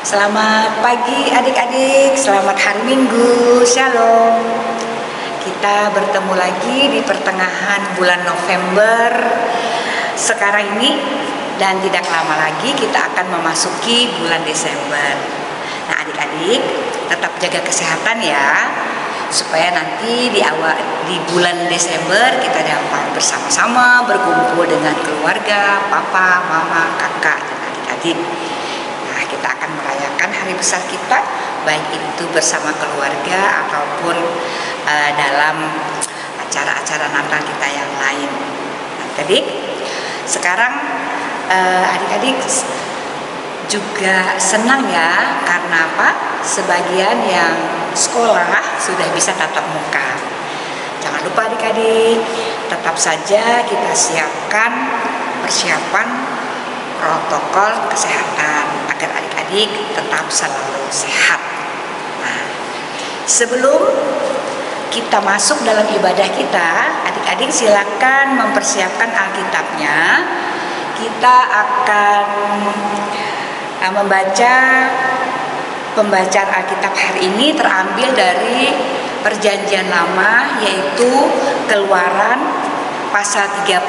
Selamat pagi adik-adik, selamat hari Minggu, Shalom. Kita bertemu lagi di pertengahan bulan November sekarang ini, dan tidak lama lagi kita akan memasuki bulan Desember. Nah adik-adik, tetap jaga kesehatan ya, supaya nanti di bulan Desember kita dapat bersama-sama berkumpul dengan keluarga, papa, mama, kakak, dan adik-adik. Kita akan merayakan hari besar kita, baik itu bersama keluarga ataupun dalam acara-acara Natal kita yang lain. Adik-adik, sekarang adik-adik juga senang ya, karena apa? Sebagian yang sekolah sudah bisa tatap muka. Jangan lupa adik-adik, tetap saja kita siapkan persiapan protokol kesehatan agar adik-adik tetap selalu sehat. Nah, sebelum kita masuk dalam ibadah kita, adik-adik silakan mempersiapkan Alkitabnya. Kita akan membaca pembacaan Alkitab hari ini terambil dari Perjanjian Lama, yaitu Keluaran pasal 32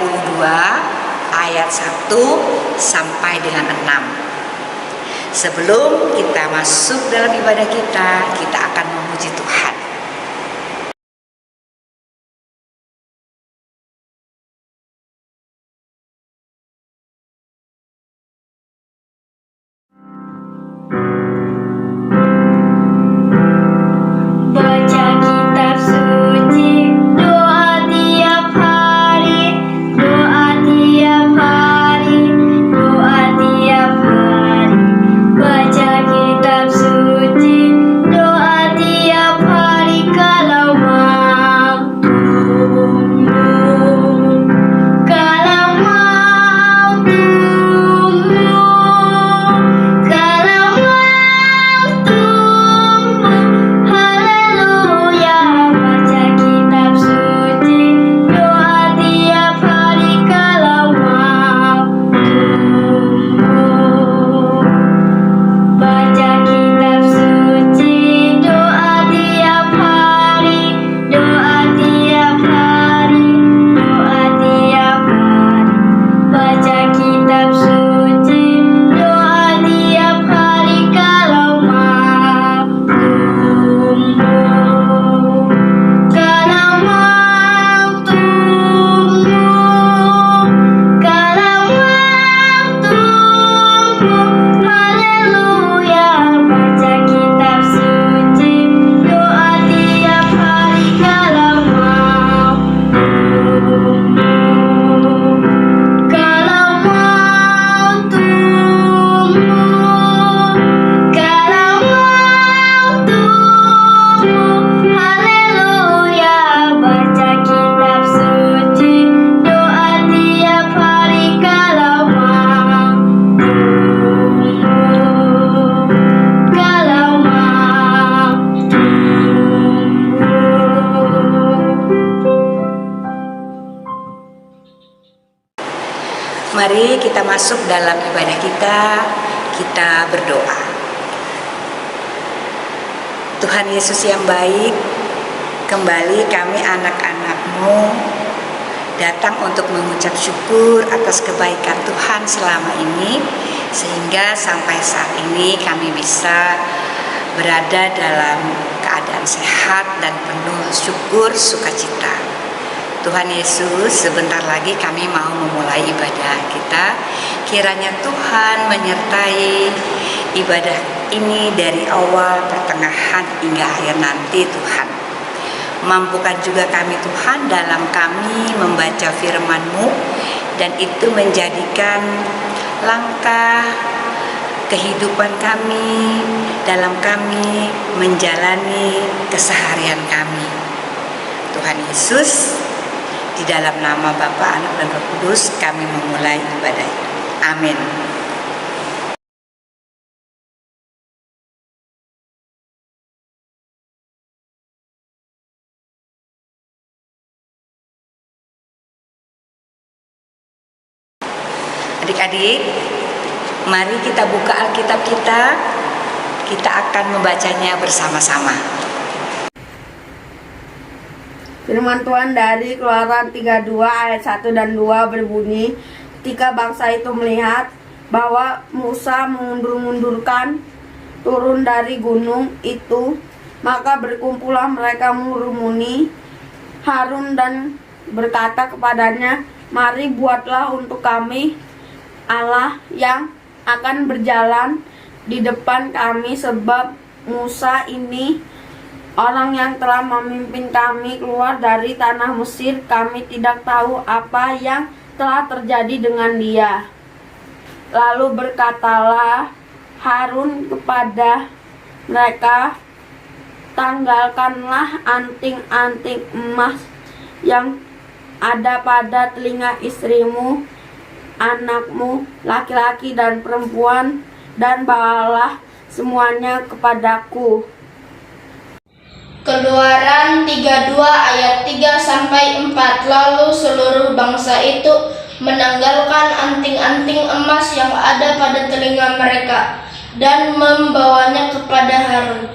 ayat 1 sampai dengan 6. Sebelum kita masuk dalam ibadah kita akan memuji Tuhan. Mari kita masuk dalam ibadah kita berdoa. Tuhan Yesus yang baik, kembali kami anak-anak-Mu datang untuk mengucap syukur atas kebaikan Tuhan selama ini, sehingga sampai saat ini kami bisa berada dalam keadaan sehat dan penuh syukur sukacita. Tuhan Yesus, sebentar lagi kami mau memulai ibadah kita. Kiranya Tuhan menyertai ibadah ini dari awal, pertengahan, hingga akhir nanti Tuhan. Mampukan juga kami Tuhan dalam kami membaca firman-Mu, dan itu menjadikan langkah kehidupan kami dalam kami menjalani keseharian kami. Tuhan Yesus, di dalam nama Bapa, Anak, dan Roh Kudus kami memulai ibadah. Amin. Adik-adik, mari kita buka Alkitab kita Kita akan membacanya bersama-sama. Firman Tuhan dari Keluaran 32 ayat 1 dan 2 berbunyi, ketika bangsa itu melihat bahwa Musa mengundur-undurkan turun dari gunung itu, maka berkumpullah mereka mengerumuni Harun dan berkata kepadanya, "Mari buatlah untuk kami Allah yang akan berjalan di depan kami, sebab Musa ini orang yang telah memimpin kami keluar dari tanah Mesir. Kami tidak tahu apa yang telah terjadi dengan dia." Lalu berkatalah Harun kepada mereka, "Tanggalkanlah anting-anting emas yang ada pada telinga istrimu, anakmu, laki-laki dan perempuan, dan bawalah semuanya kepadaku." Keluaran 32 ayat 3-4. Lalu seluruh bangsa itu menanggalkan anting-anting emas yang ada pada telinga mereka dan membawanya kepada Harun.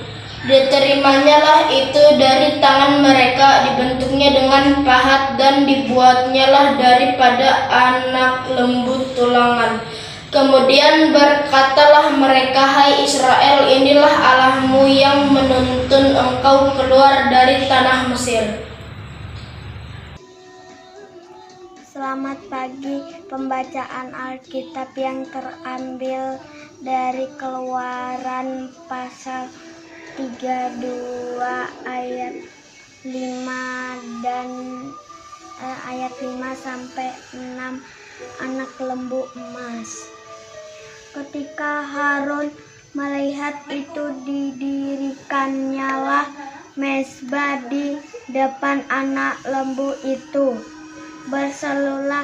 Diterimanya itu dari tangan mereka, dibentuknya dengan pahat dan dibuatnyalah daripada anak lembu tulangan. Kemudian berkatalah mereka, "Hai Israel, inilah Allahmu yang menuntun engkau keluar dari tanah Mesir." Selamat pagi. Pembacaan Alkitab yang terambil dari Keluaran pasal 32 ayat 5 dan ayat 5 sampai 6, anak lembu emas. Ketika Harun melihat itu, didirikannyalah mezbah di depan anak lembu itu. Berserulah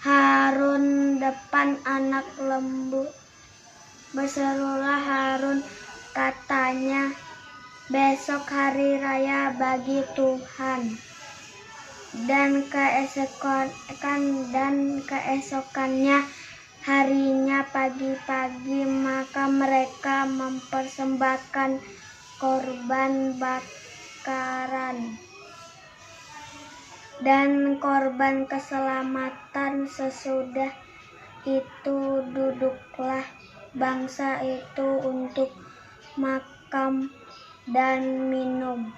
Harun depan anak lembu. Berserulah Harun, katanya, "Besok hari raya bagi Tuhan." Dan keesokannya harinya pagi-pagi, maka mereka mempersembahkan korban bakaran dan korban keselamatan. Sesudah itu duduklah bangsa itu untuk makan dan minum.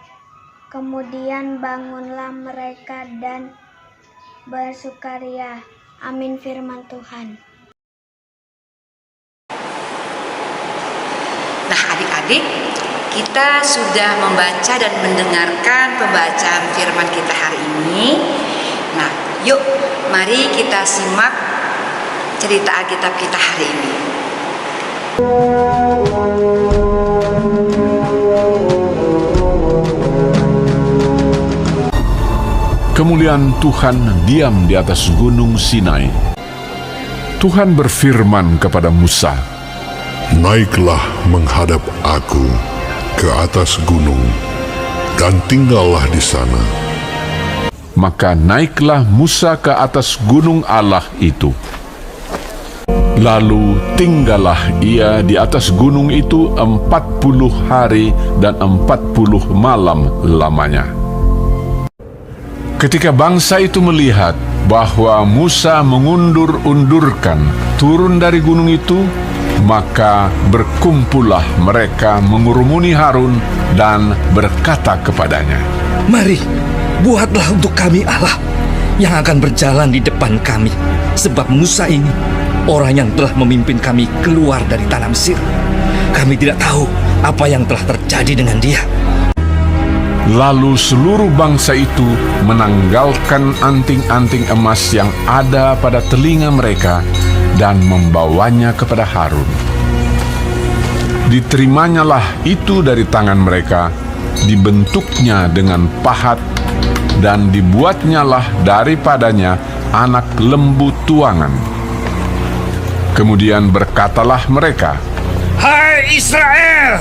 Kemudian bangunlah mereka dan bersukaria. Amin, firman Tuhan. Nah, adik-adik, kita sudah membaca dan mendengarkan pembacaan firman kita hari ini. Nah, yuk mari kita simak cerita Alkitab kita hari ini. Kemuliaan Tuhan diam di atas gunung Sinai. Tuhan berfirman kepada Musa, "Naiklah menghadap aku ke atas gunung, dan tinggallah di sana." Maka naiklah Musa ke atas gunung Allah itu. Lalu tinggallah ia di atas gunung itu 40 hari dan 40 malam lamanya. Ketika bangsa itu melihat bahwa Musa mengundur-undurkan turun dari gunung itu, maka berkumpullah mereka mengurumuni Harun dan berkata kepadanya, "Mari, buatlah untuk kami Allah yang akan berjalan di depan kami, sebab Musa ini orang yang telah memimpin kami keluar dari tanah Mesir. Kami tidak tahu apa yang telah terjadi dengan dia." Lalu seluruh bangsa itu menanggalkan anting-anting emas yang ada pada telinga mereka dan membawanya kepada Harun. Diterimanya itu dari tangan mereka, dibentuknya dengan pahat, dan dibuatnyalah daripadanya anak lembu tuangan. Kemudian berkatalah mereka, "Hai Israel,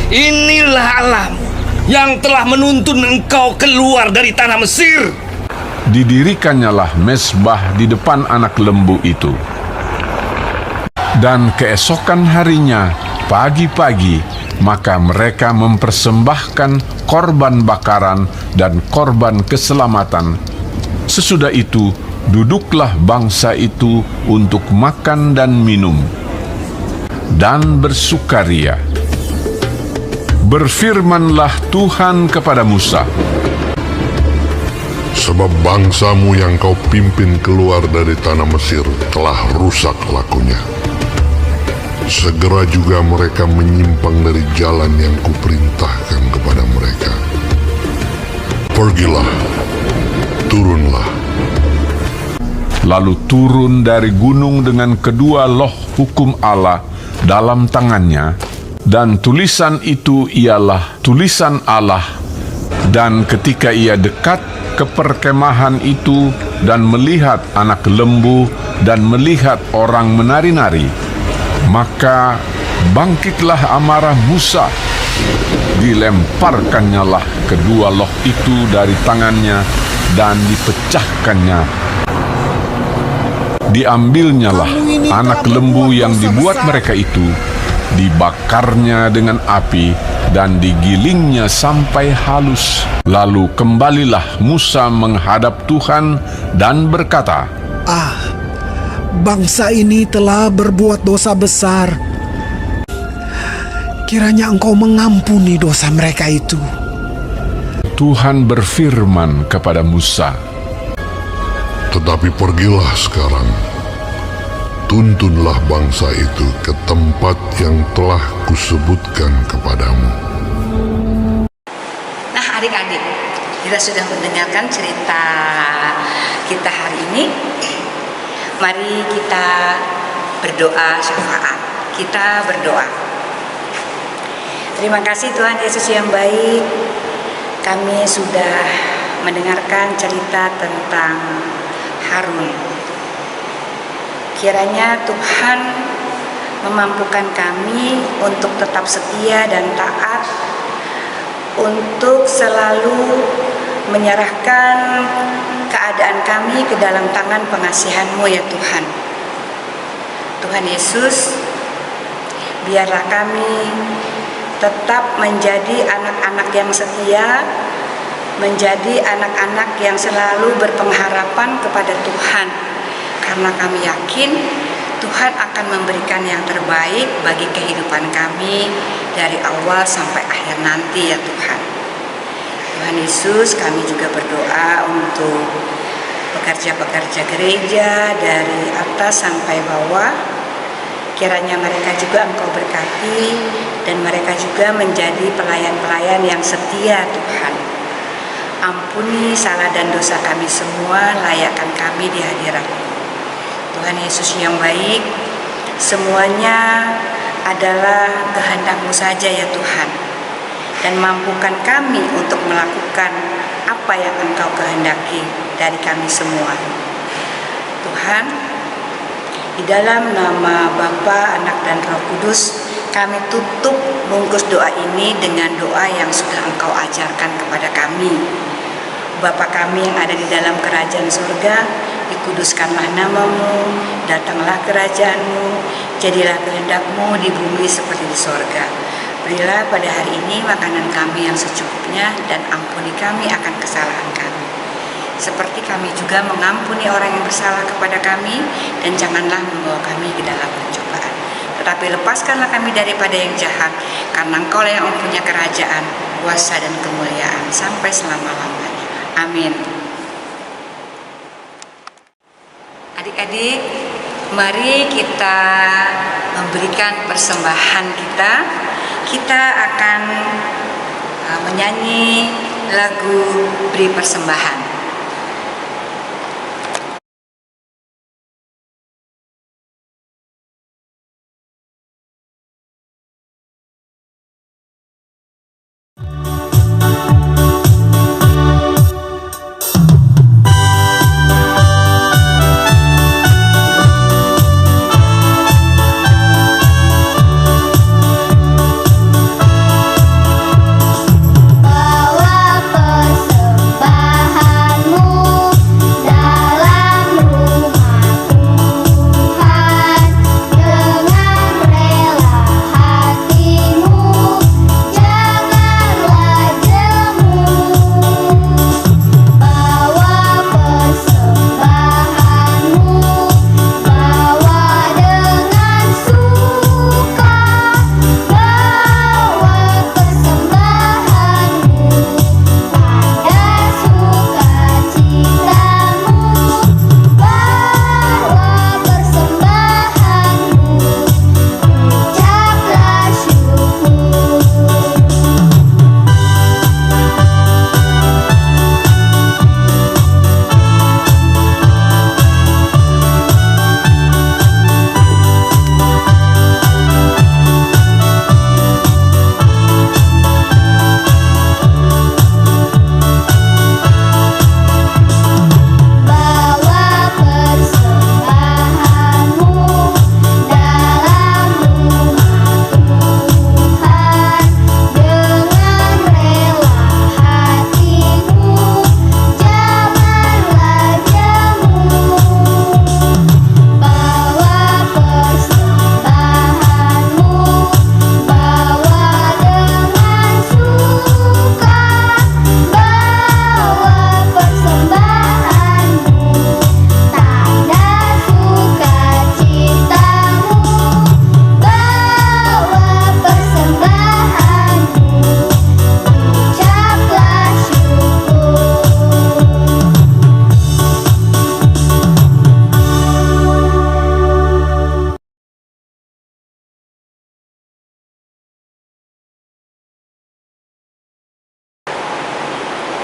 inilah Allahmu yang telah menuntun engkau keluar dari tanah Mesir." Didirikannya mezbah di depan anak lembu itu. Dan keesokan harinya, pagi-pagi, maka mereka mempersembahkan korban bakaran dan korban keselamatan. Sesudah itu, duduklah bangsa itu untuk makan dan minum, dan bersukaria. Berfirmanlah Tuhan kepada Musa, Sebab bangsamu yang kau pimpin keluar dari tanah Mesir telah rusak lakunya. Segera juga mereka menyimpang dari jalan yang kuperintahkan kepada mereka. Pergilah, turunlah. lalu turun dari gunung dengan kedua loh hukum Allah dalam tangannya, dan tulisan itu ialah tulisan Allah. Dan ketika ia dekat ke perkemahan itu dan melihat anak lembu dan melihat orang menari-nari, maka bangkitlah amarah Musa. Dilemparkannyalah kedua loh itu dari tangannya dan dipecahkannya. Diambilnyalah anak lembu yang dibuat mereka itu, dibakarnya dengan api dan digilingnya sampai halus. Lalu kembalilah Musa menghadap Tuhan dan berkata, Bangsa ini telah berbuat dosa besar. Kiranya Engkau mengampuni dosa mereka itu. Tuhan berfirman kepada Musa, Tetapi pergilah sekarang, tuntunlah bangsa itu ke tempat yang telah kusebutkan kepadamu. Nah, adik-adik, kita sudah mendengarkan cerita kita hari ini. Mari kita berdoa syafaat. Kita berdoa. Terima kasih Tuhan Yesus yang baik. Kami sudah mendengarkan cerita tentang Harun. Kiranya Tuhan memampukan kami untuk tetap setia dan taat, untuk selalu menyerahkan keadaan kami ke dalam tangan pengasihan-Mu ya Tuhan. Tuhan Yesus, biarlah kami tetap menjadi anak-anak yang setia, menjadi anak-anak yang selalu berpengharapan kepada Tuhan, karena kami yakin Tuhan akan memberikan yang terbaik bagi kehidupan kami dari awal sampai akhir nanti ya Tuhan. Tuhan Yesus, kami juga berdoa untuk pekerja-pekerja gereja dari atas sampai bawah. Kiranya mereka juga Engkau berkati dan mereka juga menjadi pelayan-pelayan yang setia Tuhan. Ampuni salah dan dosa kami semua, layakkan kami di hadirat-Mu. Tuhan Yesus yang baik, semuanya adalah kehendak-Mu saja ya Tuhan. Dan mampukan kami untuk melakukan apa yang Engkau kehendaki dari kami semua. Tuhan, di dalam nama Bapa, Anak, dan Roh Kudus, kami tutup bungkus doa ini dengan doa yang sudah Engkau ajarkan kepada kami. Bapa kami yang ada di dalam kerajaan surga, dikuduskanlah nama-Mu, datanglah kerajaan-Mu, jadilah kehendak-Mu di bumi seperti di sorga. Berilah pada hari ini makanan kami yang secukupnya, dan ampuni kami akan kesalahan kami, seperti kami juga mengampuni orang yang bersalah kepada kami, dan janganlah membawa kami ke dalam pencobaan, tetapi lepaskanlah kami daripada yang jahat, karena Engkau lah yang mempunyai kerajaan, kuasa, dan kemuliaan sampai selama-lamanya. Amin. Adik-adik, mari kita memberikan persembahan kita. Kita akan menyanyi lagu Beri Persembahan. Bawa persembahan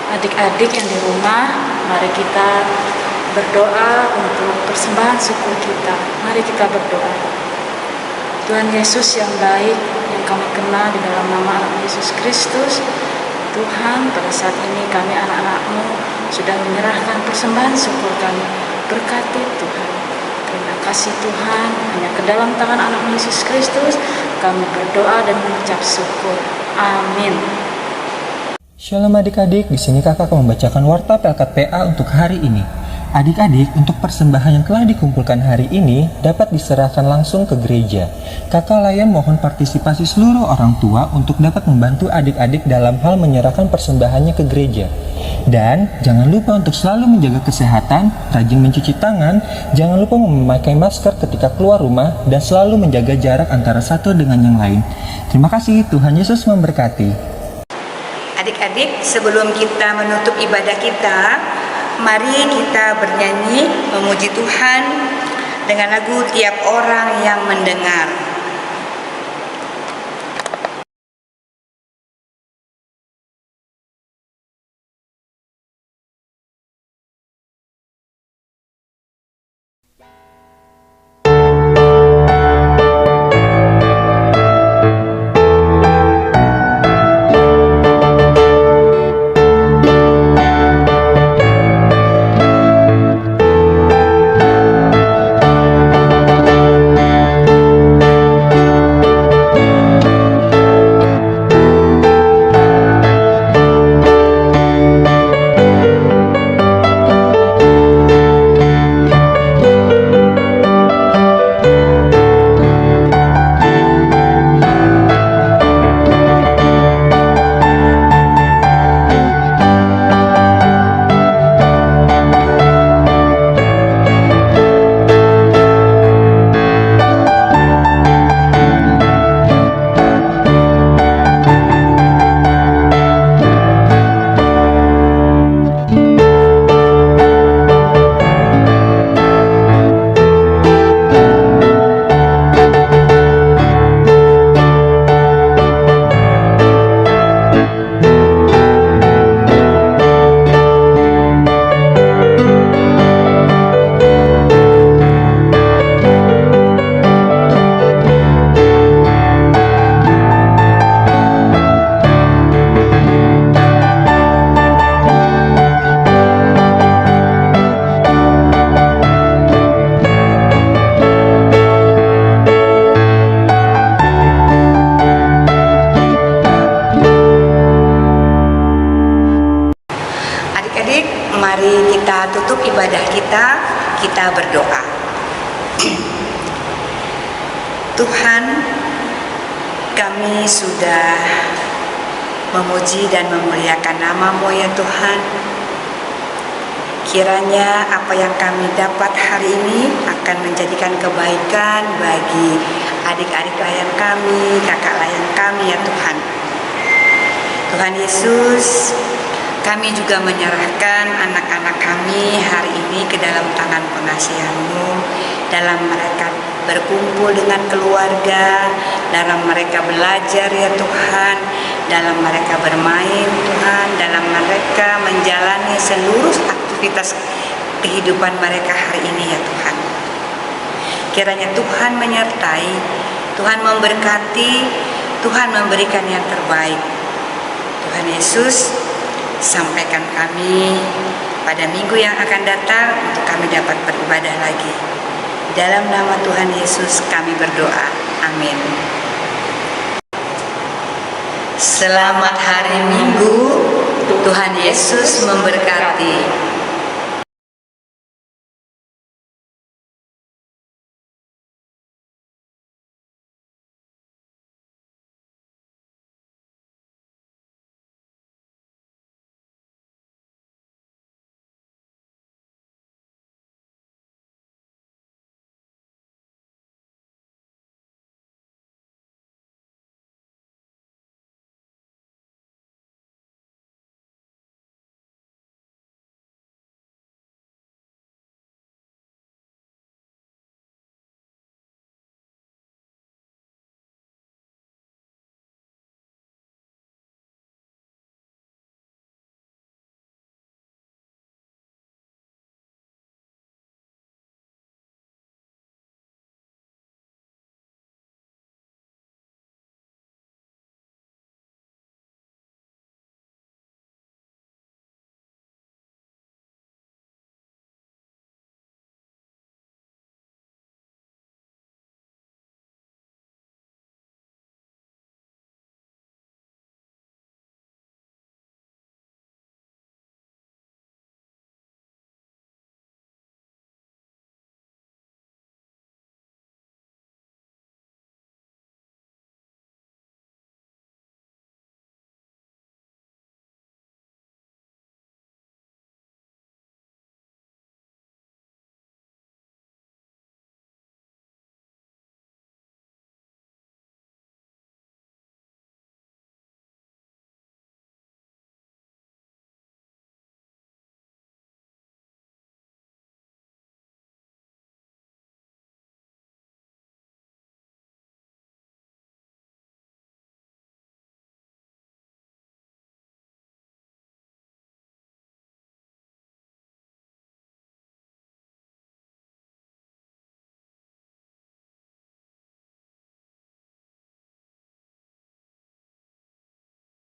Adik-adik yang di rumah, mari kita berdoa untuk persembahan syukur kita. Mari kita berdoa. Tuhan Yesus yang baik, yang kami kenal di dalam nama anak Yesus Kristus, Tuhan, pada saat ini kami anak-anak-Mu sudah menyerahkan persembahan syukur kami. Berkati Tuhan. Terima kasih Tuhan, hanya ke dalam tangan anak Yesus Kristus kami berdoa dan mengucap syukur. Amin. Shalom adik-adik, di sini kakak akan membacakan warta Pelkat PA untuk hari ini. Adik-adik, untuk persembahan yang telah dikumpulkan hari ini dapat diserahkan langsung ke gereja. Kakak Layan mohon partisipasi seluruh orang tua untuk dapat membantu adik-adik dalam hal menyerahkan persembahannya ke gereja. Dan jangan lupa untuk selalu menjaga kesehatan, rajin mencuci tangan, jangan lupa memakai masker ketika keluar rumah, dan selalu menjaga jarak antara satu dengan yang lain. Terima kasih, Tuhan Yesus memberkati. Adik-adik, sebelum kita menutup ibadah kita, mari kita bernyanyi memuji Tuhan dengan lagu Tiap Orang Yang Mendengar. Mari kita tutup ibadah kita berdoa. Tuhan, kami sudah memuji dan memuliakan nama-Mu ya Tuhan. Kiranya apa yang kami dapat hari ini akan menjadikan kebaikan bagi adik-adik layan kami, kakak layan kami ya Tuhan. Tuhan Yesus, kami juga menyerahkan anak-anak kami hari ini ke dalam tangan pengasihan-Mu, dalam mereka berkumpul dengan keluarga, dalam mereka belajar ya Tuhan, dalam mereka bermain Tuhan, dalam mereka menjalani seluruh aktivitas kehidupan mereka hari ini ya Tuhan. Kiranya Tuhan menyertai, Tuhan memberkati, Tuhan memberikan yang terbaik. Tuhan Yesus, sampaikan kami pada minggu yang akan datang untuk kami dapat beribadah lagi. Dalam nama Tuhan Yesus kami berdoa. Amin. Selamat hari Minggu. Tuhan Yesus memberkati.